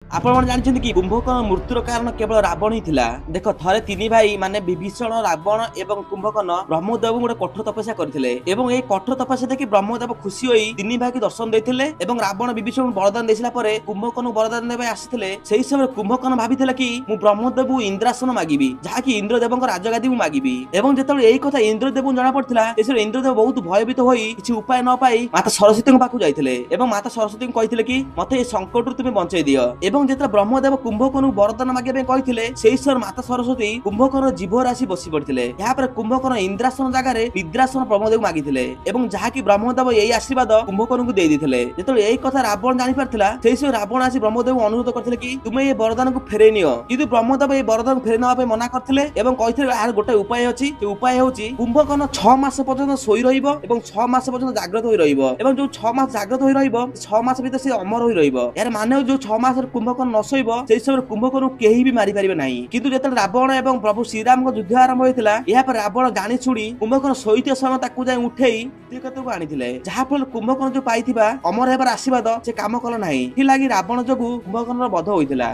आपण मन जानछन्ति कि कुंभकर्ण मृत्युर कारण केवल रावण ही थिला। देख थरे तीन भाई माने विभीषण रावण एवं कुंभकर्ण ब्रह्मदेव गोटे कठोर तपस्या करथिले एवं ए कठोर तपस्या देखि ब्रह्मदेव खुशी होई तीन भाई के दर्शन देथिले एवं रावण विभीषण वरदान देसिला परे कुंभकर्ण वरदान देबे आसीथिले। सेही समय कुंभकर्ण भाबिथिला कि मु ब्रह्मदेव इंद्रासन मागिबी जहाकि इंद्रदेवଙ୍କ राजगादी मु मागिबी एवं जेतबे एई कथा इंद्रदेव जणा पड़थिला एसे इंद्रदेव बहुत भयभीत होई किछि उपाय न पाई माता सरस्वती पाखु जाइथिले एवं माता सरस्वती कहिथिले कि मते ए संकटरु तुमे बंचाई दियो एवं जेतबे ब्रह्मदेव कुंभकर्ण वरदान मागिबे कहिथिले सेही समय माता सरस्वती कुंभकर्ण जीव राशि बसी पड़थिले। या पर कुंभकर्ण इंद्रासन जगह रे निद्रासन ब्रह्मदेव मागिथिले एवं जहाकि ब्रह्मदेव एई आशीर्वाद कुंभकर्ण को देई दिथिले। जेतबे एई कथा रावण जानि परथिला सेही समय रावण आसी ब्रह्मदेव अनुरोध करथिले कि तुमे ए वरदान को फेरै नियो किंतु ब्रह्मदेव ए वरदान फेरै नवा पे मना करथिले एवं कहिथिले आर गोटे उपाय अछि। ए उपाय होछि कुंभकर्ण 6 मास पर्यंत सोई रहिबो एवं 6 मास पर्यंत जाग्रत होई रहिबो एवं जो 6 मास जाग्रत होई रहिबो 6 मास भीतर से अमर होई रहिबो। यार माने जो 6 मास कुंभकर्ण न सोइबो सेही समय कुंभकर्ण केही भी मारि परिबे नाही। किंतु जेतले रावण एवं प्रभु श्रीराम को युद्ध आरंभ होइतिला या पर रावण जानि छुडी कुंभकर्ण सोइते समय ताकू जाय उठेई दिकतକୁ आनिथिले जहा फल कुंभकर्ण जो पाइथिबा अमर हेबार आशीर्वाद से काम कल नाही। हि लागि रावण जोगु कुंभकर्णर बध होइतिला।